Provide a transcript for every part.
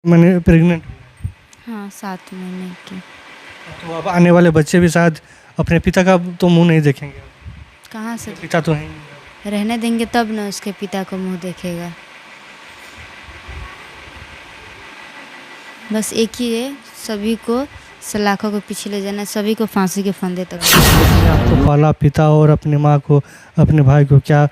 मैंने प्रेग्नेंट। हाँ 7 महीने की। तो अब आने वाले बच्चे भी शायद अपने पिता का तो मुंह नहीं देखेंगे। कहाँ से पिता तो हैं ही। रहने देंगे तब ना उसके पिता को मुंह देखेगा। बस एक ही है, सभी को सलाखों के पीछे ले जाना, सभी को फांसी के फंदे तक। जिसने आपको पाला, पिता और अपनी माँ को, अपने भाई को क्या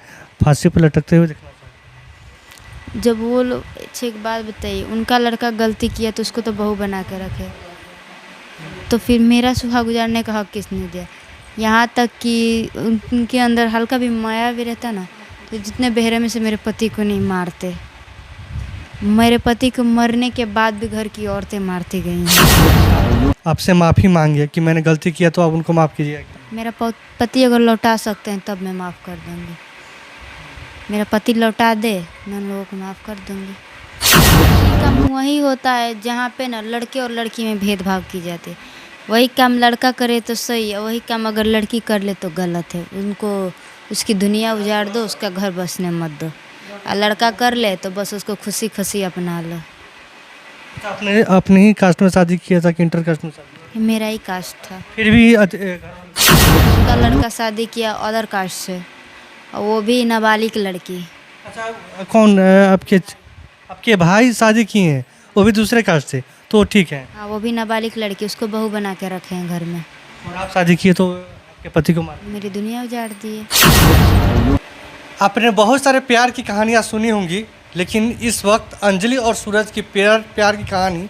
फांसी पर लटकते हुए देखना चाहते? जब वो लोग, अच्छा एक बात बताइए, उनका लड़का गलती किया तो उसको तो बहू बना के रखे, तो फिर मेरा सुहाग गुजारने का हक किसने दिया? यहाँ तक कि उनके अंदर हल्का भी माया भी रहता ना, तो जितने बेरहमी से मेरे पति को नहीं मारते। मेरे पति को मरने के बाद भी घर की औरतें मारती गई हैं। आपसे माफ़ी मांगिए कि मैंने गलती किया, तो आप उनको माफ़ कीजिएगा। मेरा पति अगर लौटा सकते हैं तब मैं माफ़ कर दूँगी। मेरा पति लौटा दे, मैं उन लोगों को माफ़ कर दूँगी। काम वही होता है जहाँ पे ना लड़के और लड़की में भेदभाव की जाती है। वही काम लड़का करे तो सही है, वही काम अगर लड़की कर ले तो गलत है। उनको उसकी दुनिया उजाड़ दो, उसका घर बसने मत दो। और लड़का कर ले तो बस उसको खुशी खुशी अपना लो। तो आपने अपने ही कास्ट में शादी किया था कि इंटर कास्ट में शादी? मेरा ही कास्ट था। फिर भी उनका लड़का शादी किया अदर कास्ट से, और वो भी नाबालिग लड़की। अच्छा, कौन आपके भाई शादी किए हैं, वो भी दूसरे कास्ट से, तो ठीक है। हाँ वो भी नाबालिग लड़की, उसको बहू बना के रखे हैं घर में। और आप शादी किए तो आपके पति को मार? मेरी दुनिया उजाड़ दी है। आपने बहुत सारे प्यार की कहानियाँ सुनी होंगी, लेकिन इस वक्त अंजलि और सूरज की प्यार की कहानी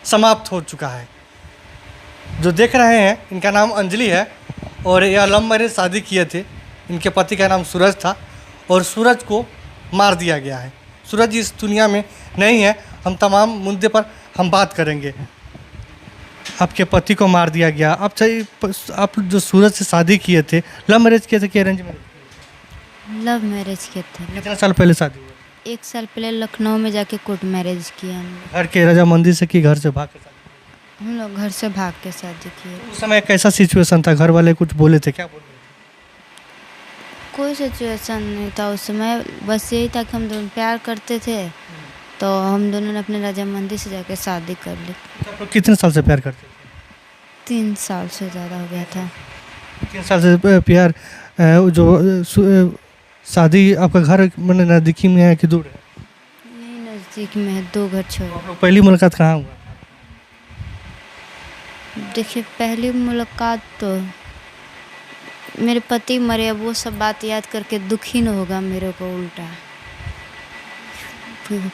समाप्त हो चुका है। जो देख रहे हैं, इनका नाम अंजलि है और यह लव मैरिज शादी किए थे। इनके पति का नाम सूरज था और सूरज को मार दिया गया है। सूरज इस दुनिया में नहीं है। हम तमाम मुद्दे पर हम बात करेंगे। आपके पति को मार दिया गया। आप जो सूरज से शादी किए थे, लव मैरिज किए थे कि अरेंज मैरिज? लव मैरिज किए थे। कितना साल पहले शादी हुआ? 1 साल पहले लखनऊ में जाके कोर्ट मैरिज किया हम लोग। घर के रजामंदी से कि घर से भाग के शादी? हम लोग घर से भाग के शादी किए। उस समय कैसा सिचुएशन था? घर वाले कुछ बोले थे? क्या बोल रहे थे? कोई सिचुएशन नहीं था उस समय, बस यही था कि हम दोनों प्यार करते थे, तो हम दोनों ने अपने रजामंदी से जाके शादी कर ली। आप लोग कितने साल से प्यार करते थे? 3 साल से ज़्यादा हो गया था। 3 साल से प्यार। शादी आपका घर मैंने नज़दीकी में है कि दूर है? यही नज़दीक में है, 2 घर छोड़। आप लोग पहली मुलाकात कहाँ हुआ? देखिए पहली मुलाकात तो मेरे पति मरे, अब वो सब बात याद करके दुख ही न होगा मेरे को उल्टा।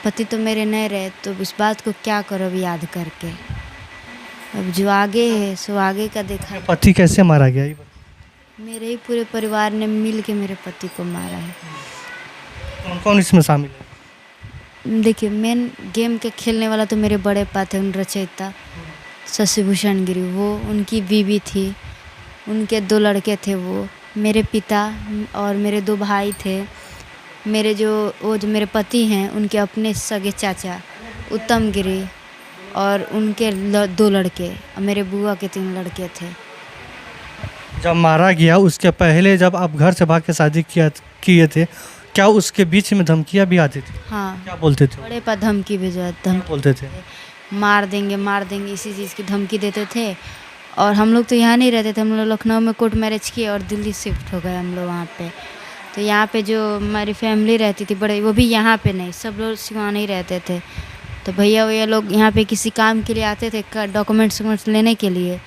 पति तो मेरे नहीं रहे, तो इस बात को क्या करो अब याद करके। अब जो आगे है सो आगे का देखा। पति कैसे मारा गया ये बताइए? मेरे ही पूरे परिवार ने मिल के मेरे पति को मारा है। कौन कौन इसमें शामिल है? देखिए मेन गेम के खेलने वाला तो मेरे बड़े पा थे, उन रचयिता शशिभूषण गिरी, वो उनकी बीवी थी, उनके 2 लड़के थे, वो मेरे पिता और मेरे 2 भाई थे। मेरे जो मेरे पति हैं उनके अपने सगे चाचा उत्तम गिरी और उनके 2 लड़के, और मेरे बुआ के 3 लड़के थे। जब मारा गया उसके पहले जब आप घर से भाग के शादी किए थे, क्या उसके बीच में धमकियाँ भी आती थी? हाँ क्या बोलते थे? बड़े पा धमकी भिजवा, क्या बोलते थे? मार देंगे इसी चीज़ की धमकी देते थे। और हम लोग तो यहाँ नहीं रहते थे, हम लोग लखनऊ में कोर्ट मैरिज किए और दिल्ली शिफ्ट हो गए हम लोग वहाँ पे। तो यहाँ पे जो हमारी फैमिली रहती थी बड़े, वो भी यहाँ पे नहीं, सब लोग सिवान ही रहते थे। तो भैया लोग यहाँ पे किसी काम के लिए आते थे, डॉक्यूमेंट्स लेने के लिए।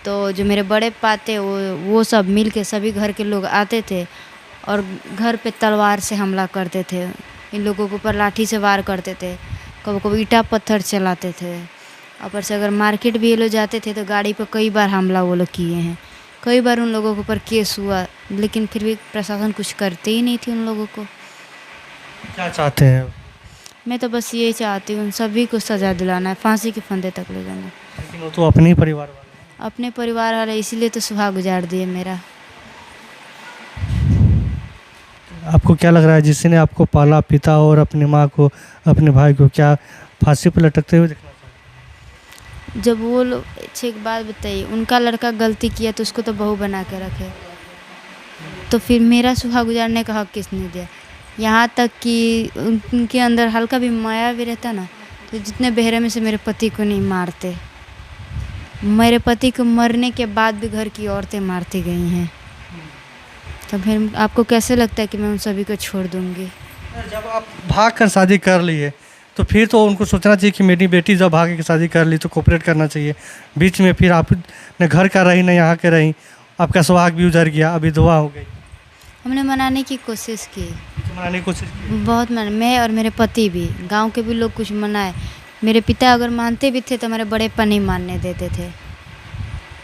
तो जो मेरे बड़े पाते वो सब मिल के सभी घर के लोग आते थे और घर पे तलवार से हमला करते थे। इन लोगों के ऊपर लाठी से वार करते थे, कभी कभी ईंटा पत्थर चलाते थे। ऊपर से अगर मार्केट भी ये लोग जाते थे तो गाड़ी पर कई बार हमला वो लोग किए हैं। कई बार उन लोगों के ऊपर केस हुआ, लेकिन फिर भी प्रशासन कुछ करते ही नहीं थी उन लोगों को। क्या चाहते हैं? मैं तो बस यही चाहती हूँ, सभी को सज़ा दिलाना है, फांसी के फंदे तक ले जाना। लेकिन वो तो अपने ही परिवार वाले हैं। अपने परिवार वाले, इसीलिए तो सुहाग गुजार दिए मेरा। आपको क्या लग रहा है जिसने आपको पाला, पिता और अपनी माँ को, अपने भाई को क्या फांसी पर लटकते हुए देखना चाहते? जब वो लोग, अच्छा एक बात बताइए, उनका लड़का गलती किया तो उसको तो बहू बना के रखे, तो फिर मेरा सुहाग गुजारने का हक किसने दिया? यहाँ तक कि उनके अंदर हल्का भी माया भी रहता ना, तो जितने बेरहमी से मेरे पति को नहीं मारते, मेरे पति को मरने के बाद भी घर की औरतें मारती गई हैं, तो फिर आपको कैसे लगता है कि मैं उन सभी को छोड़ दूँगी? जब आप भाग कर शादी कर लिए तो फिर तो उनको सोचना चाहिए कि मेरी बेटी जब भाग के शादी कर ली तो कोऑपरेट करना चाहिए। बीच में फिर आप न घर का रही न यहाँ के रही, आपका सुहाग भी उजड़ गया, अभी दुआ हो गई। हमने मनाने की कोशिश की, तो मनाने की कोशिश की। बहुत मन, मैं और मेरे पति भी, गांव के भी लोग कुछ मनाए। मेरे पिता अगर मानते भी थे तो हमारे बड़े पा नहीं मानने देते थे।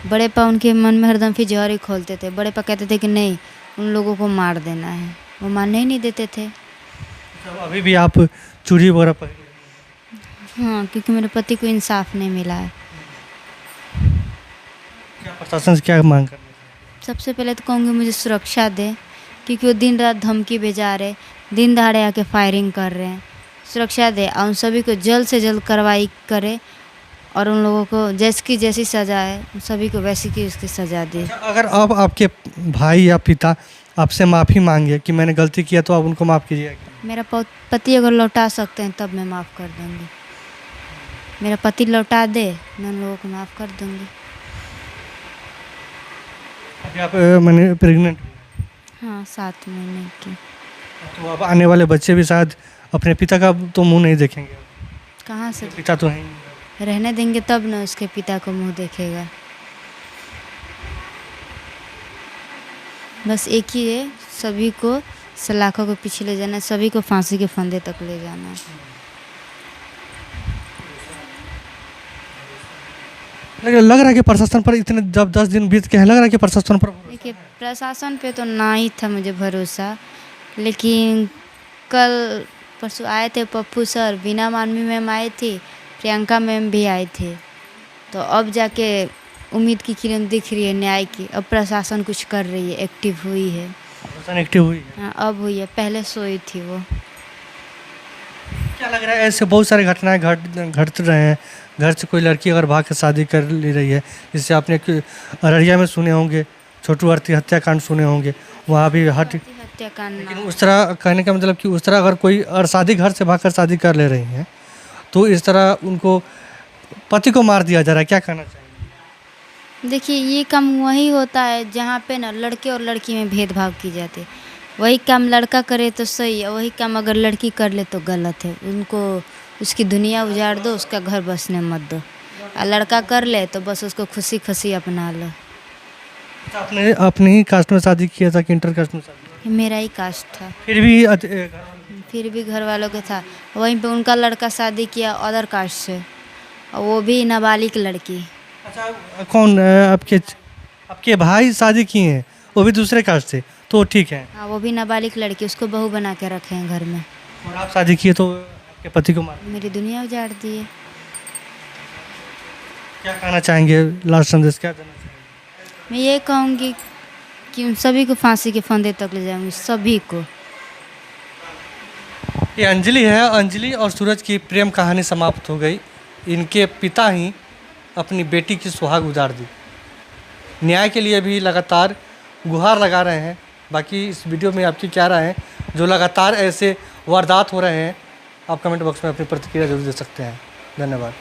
बड़े पा उनके मन में हरदम फिर जहर ही खोलते थे। बड़े पा कहते थे कि नहीं, उन लोगों को मार देना है, वो मानने ही नहीं देते थे। तो अभी भी आप चूड़ी वगैरह पहन, हाँ, क्योंकि मेरे पति को इंसाफ नहीं मिला है। क्या प्रशासन से क्या मांग करनी चाहिए? सबसे पहले तो कहूँगी मुझे सुरक्षा दे, क्योंकि वो दिन रात धमकी भेजा रहे, दिन दहाड़े आके फायरिंग कर रहे हैं। सुरक्षा दे और उन सभी को जल्द से जल्द कार्रवाई करे और उन लोगों को जैसी सज़ा है उन सभी को वैसी की उसकी सज़ा दे। अगर अब आपके भाई या पिता आपसे माफ़ी मांगे कि मैंने गलती किया तो आप उनको माफ़ कीजिएगा? मेरा पति अगर लौटा सकते हैं तब मैं माफ़ कर दूँगी। मेरा पति लौटा दे, मैं उन लोगों को माफ़ कर दूँगी। अभी आप मैंने प्रेग्नेंट, हाँ, 7 महीने की। तो अब आने वाले बच्चे भी शायद अपने पिता का तो मुंह नहीं देखेंगे। कहाँ से पिता तो है ही नहीं। रहने देंगे तब ना उसके पिता को मुँह देखेगा। बस एक ही है, सभी को सलाखों के पीछे ले जाना है, सभी को फांसी के फंदे तक ले जाना है। लग रहा है कि प्रशासन पर इतने जब 10 दिन बीत के हैं, लग रहा है कि प्रशासन पर देखिए, प्रशासन पे तो ना ही था मुझे भरोसा, लेकिन कल परसों आए थे पप्पू सर, बीना मानवी मैम आई थी, प्रियंका मैम भी आई थी, तो अब जाके उम्मीद की किरण दिख रही है न्याय की। अब प्रशासन कुछ कर रही है, एक्टिव हुई है। प्रशासन एक्टिव हुई है। हाँ, अब हुई है, पहले सोई थी वो। क्या लग रहा है ऐसे बहुत सारी घटनाएं घट रहे हैं? घर से कोई लड़की अगर भाग के शादी कर ले रही है, जिससे आपने अररिया में सुने होंगे, छोटू आरती हत्याकांड सुने होंगे, वहाँ भी हत्याकांड लेकिन उस तरह कहने का मतलब कि उस तरह अगर कोई और शादी घर से भागकर शादी कर ले रही हैं तो इस तरह उनको पति को मार दिया जा रहा है, क्या कहना चाहिए? देखिए, ये काम वही होता है जहाँ पे ना लड़के और लड़की में भेदभाव की जाती है। वही काम लड़का करे तो सही है, वही काम अगर लड़की कर ले तो गलत है। उनको उसकी दुनिया उजाड़ दो, उसका घर बसने मत दो। और लड़का कर ले तो बस उसको खुशी खुशी अपना लो। आपने अपने ही कास्ट में शादी किया था कि इंटर कास्ट में शादी? मेरा ही कास्ट था, फिर भी घर वालों के था। वहीं पे उनका लड़का शादी किया अदर कास्ट से, और वो भी नाबालिग लड़की। अच्छा, कौन आपके भाई शादी किए हैं, वो भी दूसरे कास्ट से, तो ठीक है। हाँ, वो भी नाबालिग लड़की, उसको बहू बना के रखे हैं घर में। और आप शादी किए तो आपके पति को मार, मेरी दुनिया उजाड़ दी है। क्या कहना चाहेंगे? लास्ट संदेश क्या देना चाहेंगे? मैं ये कहूँगी कि उन सभी को फांसी के फंदे तक ले जाऊँगी, सभी को। ये अंजलि है। अंजलि और सूरज की प्रेम कहानी समाप्त हो गई। इनके पिता ही अपनी बेटी की सुहाग उजाड़ दी। न्याय के लिए भी लगातार गुहार लगा रहे हैं। बाकी इस वीडियो में आपकी क्या राय है? जो लगातार ऐसे वारदात हो रहे हैं, आप कमेंट बॉक्स में अपनी प्रतिक्रिया जरूर दे सकते हैं। धन्यवाद।